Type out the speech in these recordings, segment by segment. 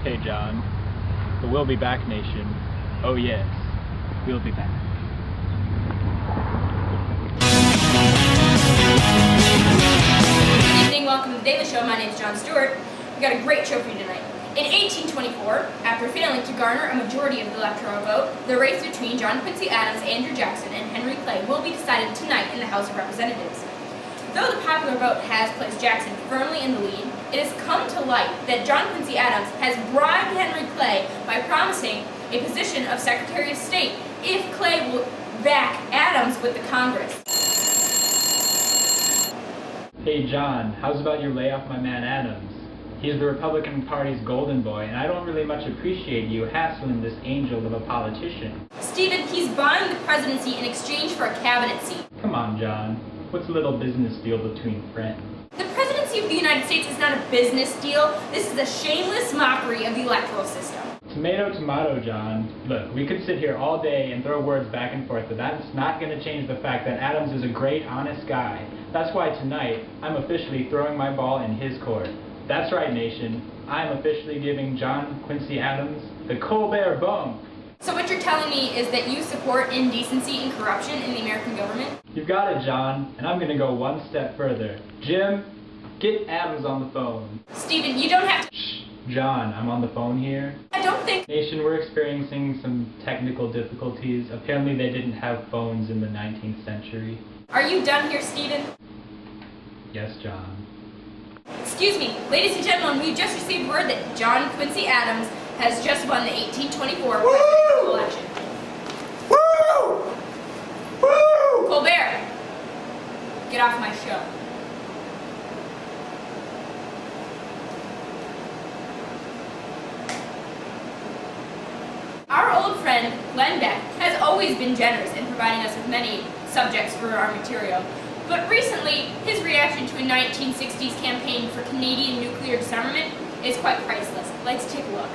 Okay, John. The We'll Be Back Nation. Oh yes, we'll be back. Good evening, welcome to the Daily Show. My name is Jon Stewart. We've got a great show for you tonight. In 1824, after failing to garner a majority of the electoral vote, the race between John Quincy Adams, Andrew Jackson, and Henry Clay will be decided tonight in the House of Representatives. Though the popular vote has placed Jackson firmly in the lead, it has come to light that John Quincy Adams has bribed Henry Clay by promising a position of Secretary of State if Clay will back Adams with the Congress. Hey John, how's about you lay off my man Adams? He's the Republican Party's golden boy, and I don't really much appreciate you hassling this angel of a politician. Stephen, he's buying the presidency in exchange for a cabinet seat. Come on, John. What's a little business deal between friends? The presidency of the United States is not a business deal. This is a shameless mockery of the electoral system. Tomato, tomato, John. Look, we could sit here all day and throw words back and forth, but that's not going to change the fact that Adams is a great, honest guy. That's why tonight, I'm officially throwing my ball in his court. That's right, nation. I'm officially giving John Quincy Adams the Colbert bump. So what you're telling me is that you support indecency and corruption in the American government? You've got it, John, and I'm going to go one step further. Jim, get Adams on the phone. Stephen, you don't have to... Shh, John, I'm on the phone here. I don't think... Nation, we're experiencing some technical difficulties. Apparently they didn't have phones in the 19th century. Are you done here, Stephen? Yes, John. Excuse me, ladies and gentlemen, we've just received word that John Quincy Adams has just won the 1824 presidential election. Woo! Woo! Colbert, get off my show. Our old friend, Glenn Beck, has always been generous in providing us with many subjects for our material. But recently, his reaction to a 1960s campaign for Canadian nuclear disarmament is quite priceless. Let's take a look.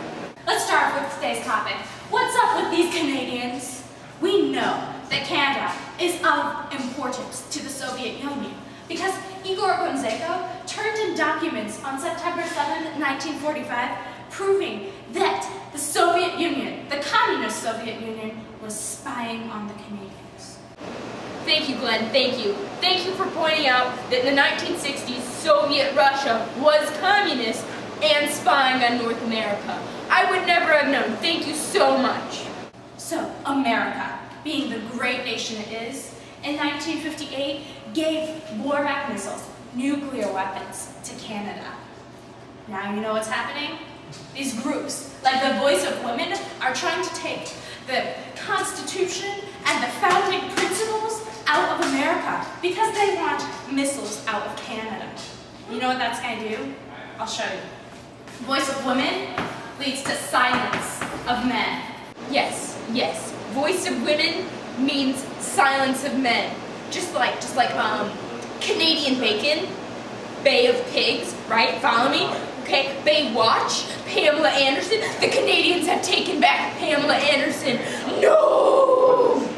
Let's start with today's topic. What's up with these Canadians? We know that Canada is of importance to the Soviet Union because Igor Gonzeko turned in documents on September 7, 1945, proving that the Soviet Union, the communist Soviet Union, was spying on the Canadians. Thank you, Glenn. Thank you. Thank you for pointing out that in the 1960s, Soviet Russia was communist and spying on North America. I would never have known. Thank you so much. So, America, being the great nation it is, in 1958 gave Borak missiles, nuclear weapons, to Canada. Now you know what's happening? These groups, like the Voice of Women, are trying to take the Constitution and the founding principles out of America because they want missiles out of Canada. You know what that's going to do? I'll show you. Voice of Women leads to silence of men. Yes, yes. Voice of women means silence of men. Just like Canadian bacon, Bay of Pigs, right? Follow me? Okay, Baywatch, Pamela Anderson. The Canadians have taken back Pamela Anderson. No!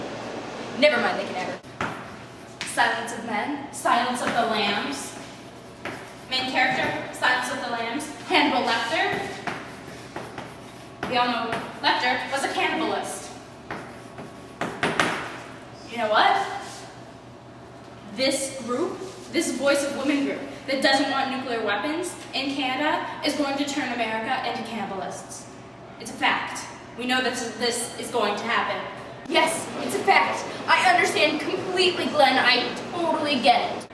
Never mind, they can ever. Silence of men, Silence of the Lambs. Main character, Silence of the Lambs, Hannibal Lecter. We all know Lecter was a cannibalist. You know what? This group, this Voice of Women group that doesn't want nuclear weapons in Canada is going to turn America into cannibalists. It's a fact. We know that this is going to happen. Yes, it's a fact. I understand completely, Glenn. I totally get it.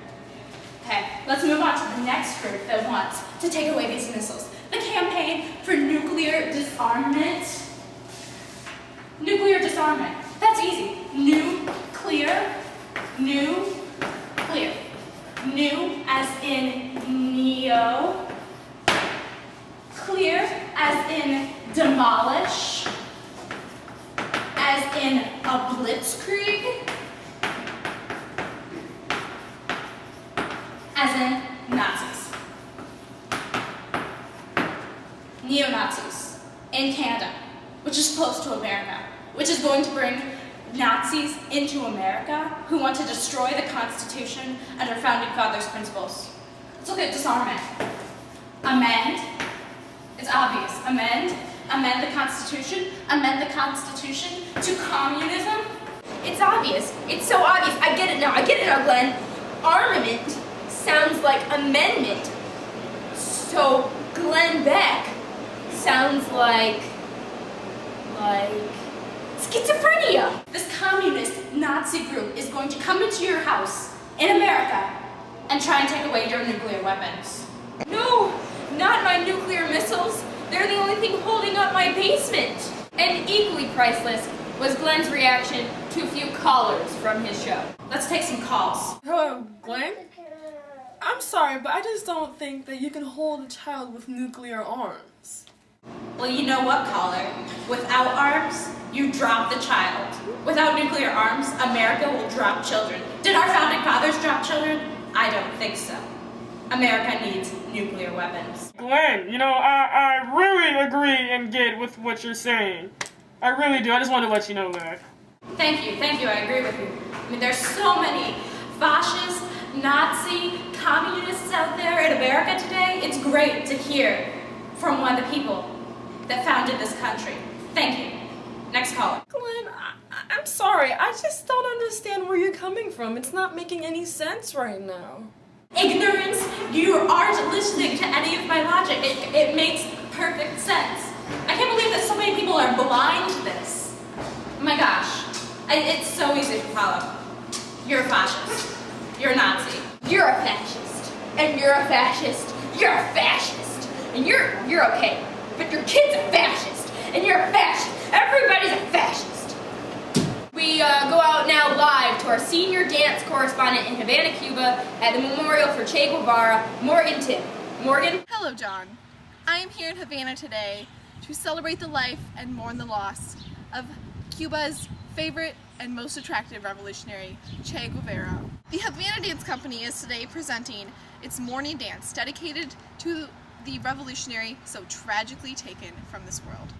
Okay, let's move on to the next group that wants to take away these missiles. The Campaign for Nuclear Disarmament. Nuclear disarmament. That's easy. New, clear, new, clear. New as in neo. Clear as in demolish. As in a blitzkrieg. As in Nazis. Neo-Nazis in Canada, which is close to America, which is going to bring Nazis into America who want to destroy the Constitution and our Founding Fathers' principles. Let's look at disarmament. Amend, It's obvious. Amend the Constitution, amend the Constitution to communism. It's obvious. It's so obvious. I get it now, Glenn. Armament sounds like amendment. So Glenn Beck sounds like schizophrenia. This communist Nazi group is going to come into your house in America and try and take away your nuclear weapons. No, not my nuclear missiles. They're the only thing holding up my basement. And equally priceless was Glenn's reaction to a few callers from his show. Let's take some calls. Hello, Glenn? I'm sorry, but I just don't think that you can hold a child with nuclear arms. Well, you know what, caller? Without arms, you drop the child. Without nuclear arms, America will drop children. Did our founding fathers drop children? I don't think so. America needs nuclear weapons. Glenn, I really agree and get with what you're saying. I really do. I just wanted to let you know that. Thank you, I agree with you. I mean, there's so many fascist, Nazi, communists out there in America today. It's great to hear from one of the people that founded this country. Thank you. Next caller. Glenn, I'm sorry. I just don't understand where you're coming from. It's not making any sense right now. Ignorance, you aren't listening to any of my logic. It makes perfect sense. I can't believe that so many people are blind to this. Oh my gosh, it's so easy to follow. You're a fascist. You're a Nazi. You're a fascist. And you're a fascist. You're a fascist. And you're okay. But your kid's a fascist. And you're a fascist. Everybody's a fascist. We go out now live to our senior dance correspondent in Havana, Cuba, at the Memorial for Che Guevara, Morgan Tim. Morgan? Hello, John. I am here in Havana today to celebrate the life and mourn the loss of Cuba's favorite and most attractive revolutionary, Che Guevara. The Havana Dance Company is today presenting its morning dance dedicated to the revolutionary so tragically taken from this world.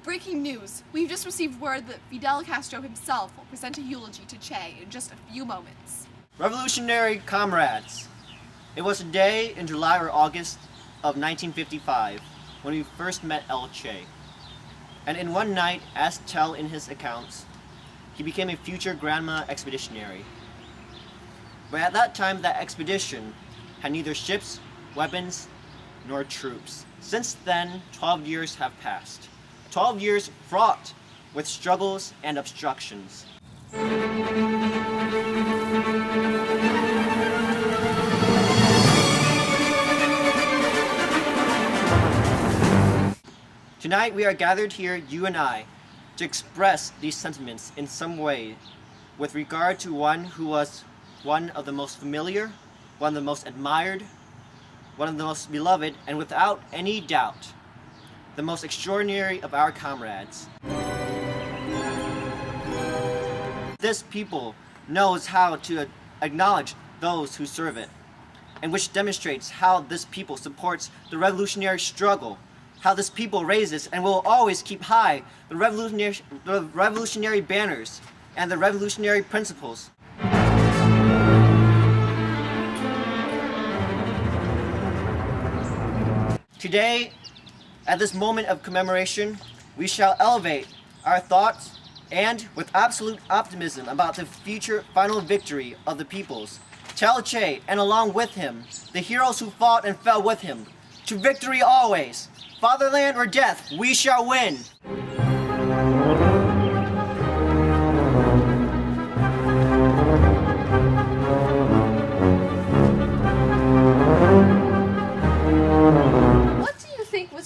Breaking news! We've just received word that Fidel Castro himself will present a eulogy to Che in just a few moments. Revolutionary comrades, it was a day in July or August of 1955 when we first met El Che. And in one night, as tell in his accounts, he became a future Granma expeditionary. But at that time, that expedition had neither ships, weapons, nor troops. Since then, 12 years have passed. 12 years fraught with struggles and obstructions. Tonight we are gathered here, you and I, to express these sentiments in some way with regard to one who was one of the most familiar, one of the most admired, one of the most beloved, and without any doubt, the most extraordinary of our comrades. This people knows how to acknowledge those who serve it, and which demonstrates how this people supports the revolutionary struggle, how this people raises and will always keep high the revolutionary banners and the revolutionary principles. Today, at this moment of commemoration, we shall elevate our thoughts and, with absolute optimism about the future final victory of the peoples, tell Che, and along with him, the heroes who fought and fell with him, to victory always. Fatherland or death, we shall win.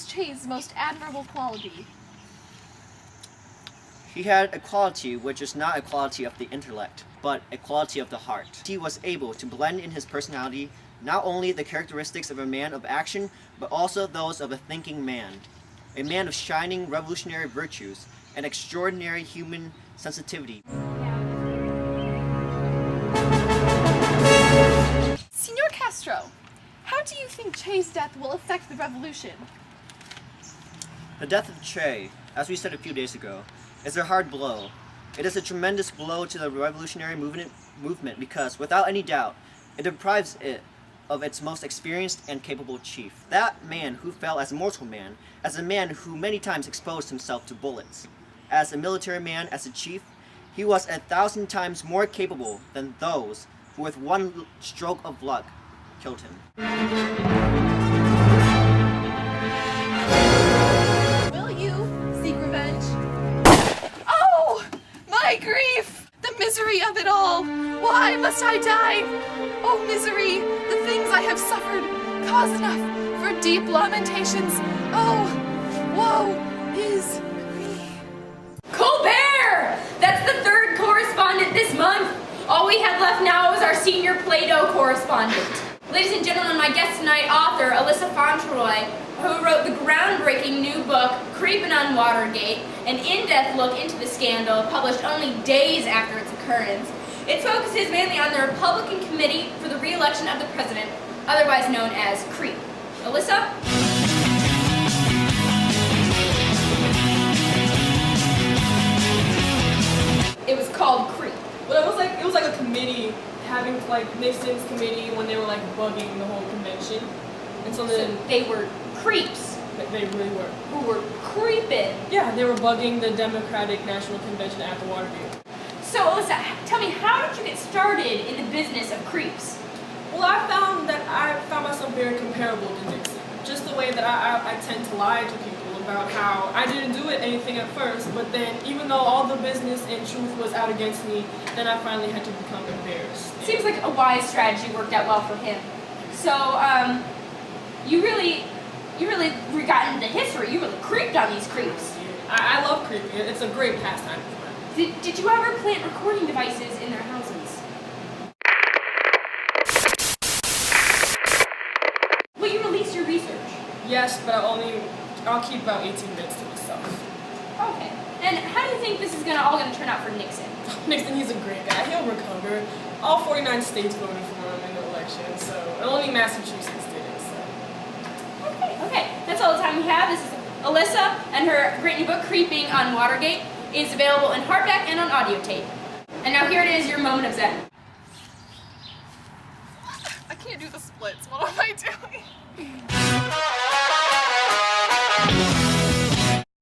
Che's most admirable quality? He had a quality which is not a quality of the intellect, but a quality of the heart. He was able to blend in his personality not only the characteristics of a man of action, but also those of a thinking man. A man of shining revolutionary virtues, and extraordinary human sensitivity. Senor Castro, how do you think Che's death will affect the revolution? The death of Che, as we said a few days ago, is a hard blow. It is a tremendous blow to the revolutionary movement because, without any doubt, it deprives it of its most experienced and capable chief. That man who fell as a mortal man, as a man who many times exposed himself to bullets. As a military man, as a chief, he was 1,000 times more capable than those who with one stroke of luck killed him. Will you seek revenge? Oh, my grief! The misery of it all! Why must I die? Oh, misery! The things I have suffered, cause enough for deep lamentations. Oh, woe is me. Colbert! That's the third correspondent this month. All we have left now is our senior Plato correspondent. Ladies and gentlemen, my guest tonight, author Alyssa Fauntleroy, who wrote the groundbreaking new book, Creepin' on Watergate, an in-depth look into the scandal published only days after its occurrence. It focuses mainly on the Republican Committee for the Re-election of the President, otherwise known as CREEP. Alyssa? It was called CREEP. Well, it was like a committee having like Nixon's committee when they were like bugging the whole convention, and so then They were creeps they really were. who were creeping. Yeah, they were bugging the Democratic National Convention at the Watergate. So Alyssa, tell me, how did you get started in the business of creeps? Well, I found myself very comparable to Nixon. Just the way that I tend to lie to people about how I didn't do anything at first, but then even though all the business and truth was out against me, then I finally had to become embarrassed. Seems like a wise strategy worked out well for him. So, you really got into history. You really creeped on these creeps. I love creeping. It's a great pastime of mine. Did you ever plant recording devices in their houses? Will you release your research? Yes, but I'll keep about 18 minutes to myself. Okay. And how do you think this is all gonna turn out for Nixon? Nixon, he's a great guy. He'll recover. All 49 states voted for him in the election, so and only Massachusetts did it. So. Okay. That's all the time we have. This is Alyssa, and her great new book, Creeping on Watergate, is available in hardback and on audio tape. And now here it is, your moment of zen. I can't do the splits. What am I doing?